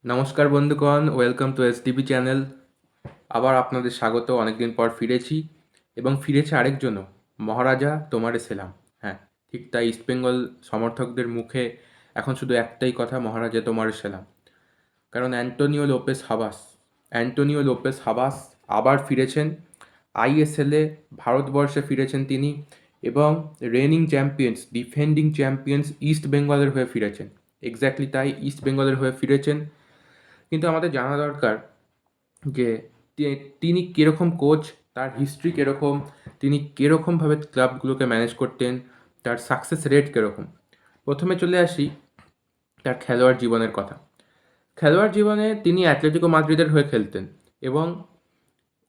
নমস্কার বন্ধুগণ, welcome to SDB channel. আবার আপনাদের স্বাগত। অনেকদিন পর ফিরেছি এবং ফিরেছে আরেকজনও, মহারাজা তোমারে সেলাম। হ্যাঁ, ঠিক তাই। ইস্টবেঙ্গল সমর্থকদের মুখে এখন শুধু একটাই কথা, মহারাজা তোমারে সেলাম। কারণ অ্যান্টোনিও লোপেস হাবাস আবার ফিরেছেন আইএসএলে, ভারতবর্ষে ফিরেছেন তিনি এবং raining champions, defending champions east বেঙ্গলের হয়ে ফিরেছেন। এক্স্যাক্টলি তাই, ইস্ট বেঙ্গলের হয়ে ফিরেছেন। কিন্তু আমাদের জানা দরকার যে তিনি কীরকম কোচ, তার হিস্ট্রি কীরকম, তিনি কীরকমভাবে ক্লাবগুলোকে ম্যানেজ করতেন, তার সাকসেস রেট কীরকম। প্রথমে চলে আসি তার খেলোয়াড় জীবনের কথা। খেলোয়াড় জীবনে তিনি অ্যাটলেটিকো মাদ্রিদের হয়ে খেলতেন এবং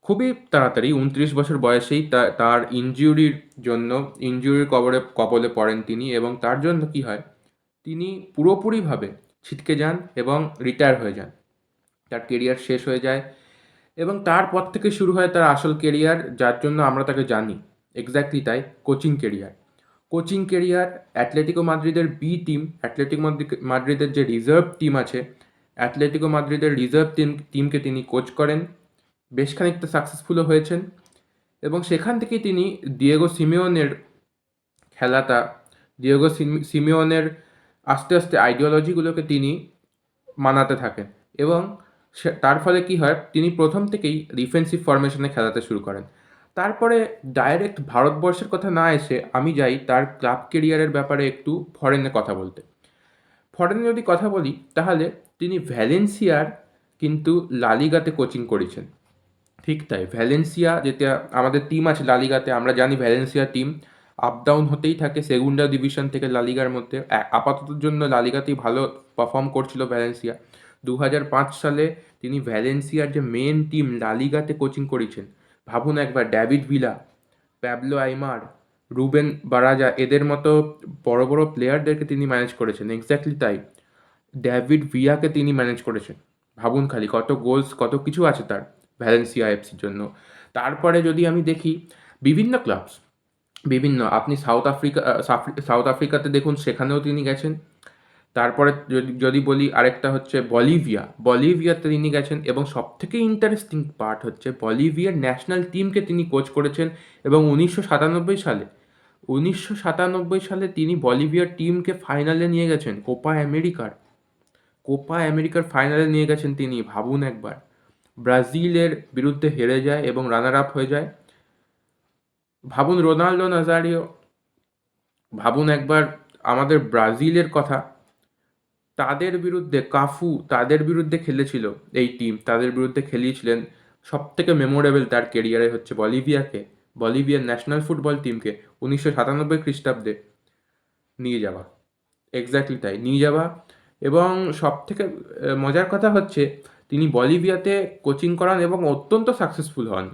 খুবই তাড়াতাড়ি 29 বছর বয়সেই তার ইনজুরির কবলে পড়েন তিনি, এবং তার জন্য কি হয়, তিনি পুরোপুরিভাবে ছিটকে যান এবং রিটায়ার হয়ে যান। তার কেরিয়ার শেষ হয়ে যায় এবং তারপর থেকে শুরু হয় তার আসল কেরিয়ার, যার জন্য আমরা তাকে জানি। এক্স্যাক্টলি তাই, কোচিং কেরিয়ার অ্যাটলেটিকো মাদ্রিদের বি টিম, মাদ্রিদের যে রিজার্ভ টিম আছে, অ্যাটলেটিকো মাদ্রিদের রিজার্ভ টিমকে তিনি কোচ করেন। বেশ খানিকটা সাকসেসফুলও হয়েছেন এবং সেখান থেকেই তিনি দিয়েগো সিমিওনের খেলাটা, সিমিওনের আস্তে আস্তে আইডিওলজিগুলোকে তিনি মানাতে থাকেন এবং তার ফলে কি হয়, তিনি প্রথম থেকেই ডিফেন্সিভ ফরমেশনে খেলাতে শুরু করেন। তারপরে ডাইরেক্ট ভারতবর্ষের কথা না এসে আমি যাই তার ক্লাব কেরিয়ারের ব্যাপারে একটু ফরেনে কথা বলতে। ফরেনে যদি কথা বলি তাহলে তিনি ভ্যালেন্সিয়ার কিন্তু লালিগাতে কোচিং করেছেন। ঠিক তাই, ভ্যালেন্সিয়া, যেটা আমাদের টিম আছে লালিগাতে, আমরা জানি ভ্যালেন্সিয়া টিম আপ ডাউন হতেই থাকে সেগুন্ডা ডিভিশন থেকে লালিগার মধ্যে। আপাততর জন্য লালিগাতেই ভালো পারফর্ম করছিল ভ্যালেন্সিয়া। 2005 সালে তিনি ভ্যালেন্সিয়ার যে মেন টিম লালিগাতে কোচিং করেছেন। ভাবুন একবার, ডেভিড ভিলা, প্যাবলো আইমার, রুবেন বারাজা, এদের মতো বড় বড় প্লেয়ারদেরকে তিনি ম্যানেজ করেছেন। এক্স্যাক্টলি তাই, ডেভিড ভিয়াকে তিনি ম্যানেজ করেছেন। ভাবুন খালি, কত গোলস, কত কিছু আছে তার ভ্যালেন্সিয়া এফসির জন্য। তারপরে যদি আমি দেখি বিভিন্ন ক্লাবস, আপনি সাউথ আফ্রিকাতে দেখুন, সেখানেও তিনি গেছেন। তারপরে যদি বলি, আরেকটা হচ্ছে বলিভিয়াতে তিনি গেছেন এবং সবথেকে ইন্টারেস্টিং পার্ট হচ্ছে বলিভিয়ার ন্যাশনাল টিমকে তিনি কোচ করেছেন। এবং 1997 সালে তিনি বলিভিয়ার টিমকে ফাইনালে নিয়ে গেছেন, কোপা আমেরিকার ফাইনালে নিয়ে গেছেন তিনি। ভাবুন একবার, ব্রাজিলের বিরুদ্ধে হেরে যায় এবং রানার আপ হয়ে যায়। ভাবুন রোনাল্ডো নাজারিও, ভাবুন একবার আমাদের ব্রাজিলের কথা, তাদের বিরুদ্ধে কাফু, তাদের বিরুদ্ধে খেলেছিল এই টিম, তাদের বিরুদ্ধে খেলিয়েছিলেন। সব থেকে মেমোরেবল তার কেরিয়ারে হচ্ছে বলিভিয়ার ন্যাশনাল ফুটবল টিমকে 1997 খ্রিস্টাব্দে নিয়ে যাওয়া। এক্স্যাক্টলি তাই, নিয়ে যাওয়া। এবং সব থেকে মজার কথা হচ্ছে, তিনি বলিভিয়াতে কোচিং করান এবং অত্যন্ত সাকসেসফুল হন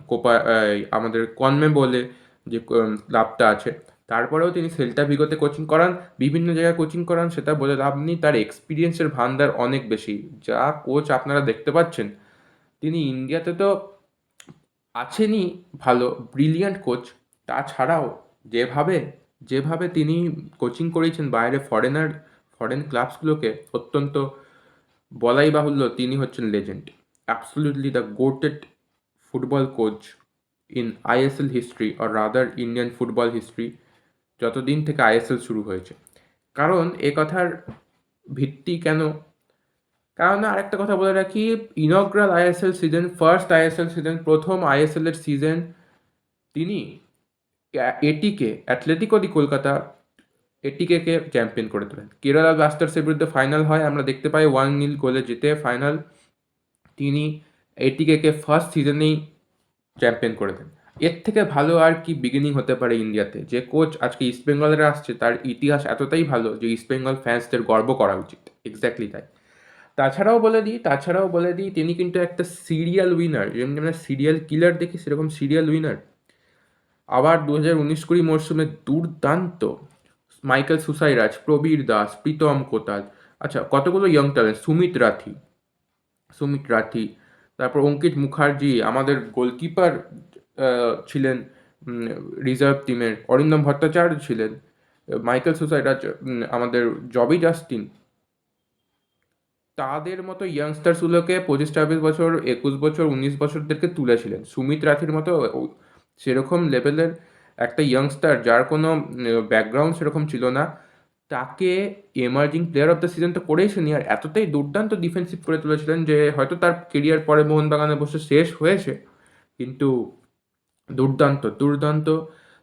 আমাদের কনমেবলে যে ক্লাবটা আছে। তারপরেও তিনি সেল্টা ভিগোতে কোচিং করান, বিভিন্ন জায়গায় কোচিং করান, সেটা বলে লাভ নেই। তার এক্সপিরিয়েন্সের ভান্ডার অনেক বেশি। যা কোচ আপনারা দেখতে পাচ্ছেন, তিনি ইন্ডিয়াতে তো আছেনই ভালো, ব্রিলিয়ান্ট কোচ। তাছাড়াও যেভাবে যেভাবে তিনি কোচিং করিয়েছেন বাইরে ফরেন ক্লাবসগুলোকে, অত্যন্ত বলাই বাহুল্য, তিনি হচ্ছেন legend. Absolutely the goated football coach in ISL history, or rather Indian football history, যতদিন থেকে আইএসএল শুরু হয়েছে। কারণ এ কথার ভিত্তি কেন, কারণ আরেকটা কথা বলে রাখি, inaugural ISL season, first ISL season, প্রথম আইএসএল এর সিজন, তিনি এটিকে, অ্যাটলেটিকো দি কলকাতা, এটিকে চ্যাম্পিয়ন করে তোলেন। কেরালা ব্লাস্টার্সের বিরুদ্ধে ফাইনাল হয়, আমরা দেখতে পাই 1-0 গোলে জিতে ফাইনাল। তিনি এটিকে ফার্স্ট সিজনেই চ্যাম্পিয়ন করে দেন। এর থেকে ভালো আর কি বিগিনিং হতে পারে ইন্ডিয়াতে? যে কোচ আজকে ইস্টবেঙ্গলের আসছে, তার ইতিহাস এতটাই ভালো যে ইস্টবেঙ্গল ফ্যান্সদের গর্ব করা উচিত। এক্স্যাক্টলি তাই। তাছাড়াও বলে দিই, তিনি কিন্তু একটা সিরিয়াল উইনার। যেমনি আমরা সিরিয়াল কিলার দেখি, সেরকম সিরিয়াল উইনার। আবার 2019-20 মরশুমে দুর্দান্ত মাইকেল সুসাইরাজ, প্রবীর দাস, প্রীতম কোতাল, আচ্ছা কতগুলো ইয়ং ট্যালেন্ট, সুমিত রাথি, তারপর অঙ্কিত মুখার্জি, আমাদের গোলকিপার ছিলেন রিজার্ভ টিমের, অরিন্দম ভট্টাচার্য ছিলেন, মাইকেল সুসাইরাজ, আমাদের জবি জাস্টিন, তাদের মতো ইয়াংস্টার্সগুলোকে 25-26 বছর, 21 বছর, 19 বছরদেরকে তুলেছিলেন। সুমিত রাঠির মতো সেরকম লেভেলের একটা ইয়াংস্টার যার কোনো ব্যাকগ্রাউন্ড সেরকম ছিল না, তাকে emerging player of the season তো করেইছেন, আর এতটাই দুর্দান্ত ডিফেন্সিভ করে তুলেছিলেন যে হয়তো তার কেরিয়ার পরে মোহনবাগানে বসে শেষ হয়েছে, কিন্তু দুর্দান্ত দুর্দান্ত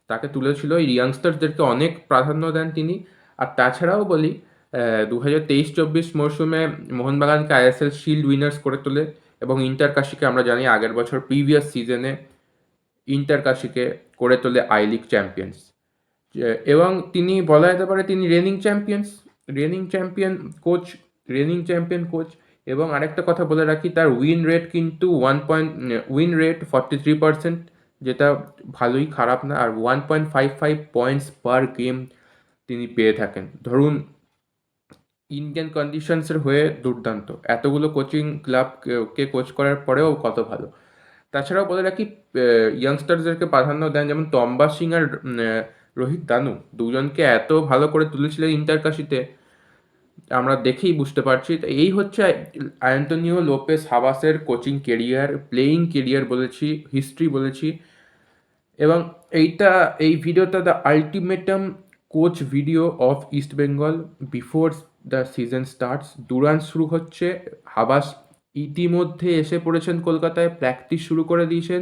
তাকে তুলেছিল। এই ইয়াংস্টারদেরকে অনেক প্রাধান্য দেন তিনি। আর তাছাড়াও বলি, 2023-24 মরশুমে মোহনবাগানকে আইএসএল শিল্ড উইনার্স করে তোলে, এবং ইন্টার কাশিকে আমরা জানি আগের বছর প্রিভিয়াস সিজনে ইন্টার কাশিকে করে তোলে আই লিগ চ্যাম্পিয়ন্স। এবং তিনি বলা যেতে পারে তিনি রেনিং চ্যাম্পিয়ন কোচ। এবং আরেকটা কথা বলে রাখি, তার উইন রেট কিন্তু 43%, যেটা ভালোই খারাপ না। আর 1.55 পয়েন্টস পার গেম তিনি পেয়ে থাকেন। ধরুন, ইন্ডিয়ান কন্ডিশনসের হয়ে দুর্দান্ত, এতগুলো কোচিং ক্লাবকে কোচ করার পরেও কত ভালো। তাছাড়াও বলে রাখি, ইয়াংস্টারদেরকে প্রাধান্য দেন, যেমন তম্বা সিং আর রোহিত দানু, দুজনকে এত ভালো করে তুলেছিলেন ইন্টার কাশিতে, আমরা দেখেই বুঝতে পারছি। তো এই হচ্ছে অ্যান্টোনিও লোপেস হাবাসের কোচিং কেরিয়ার, প্লেয়িং কেরিয়ার বলেছি, হিস্ট্রি বলেছি। এবং এই ভিডিওটা the ultimatum coach video of East Bengal before the season starts. ডুরান্স শুরু হচ্ছে, হাবাস ইতিমধ্যে এসে পড়েছেন কলকাতায়, প্র্যাকটিস শুরু করে দিয়েছেন।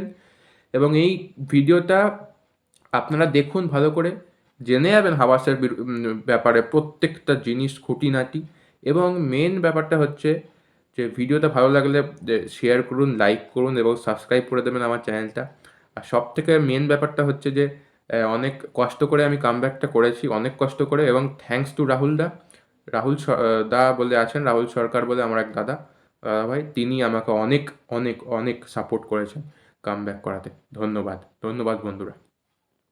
এবং এই ভিডিওটা আপনারা দেখুন, ভালো করে জেনে যাবেন হাবাসের ব্যাপারে প্রত্যেকটা জিনিস খুঁটিনাটি। এবং মেন ব্যাপারটা হচ্ছে যে ভিডিওটা ভালো লাগলে শেয়ার করুন, লাইক করুন এবং সাবস্ক্রাইব করে দেবেন আমার চ্যানেলটা। আর সব থেকে মেন ব্যাপারটা হচ্ছে যে অনেক কষ্ট করে আমি কামব্যাকটা করেছি, অনেক কষ্ট করে, এবং থ্যাঙ্কস টু দা বলে আছেন, রাহুল সরকার বলে আমার এক দাদা ভাই, তিনি আমাকে অনেক অনেক অনেক সাপোর্ট করেছেন কামব্যাক করাতে। ধন্যবাদ বন্ধুরা।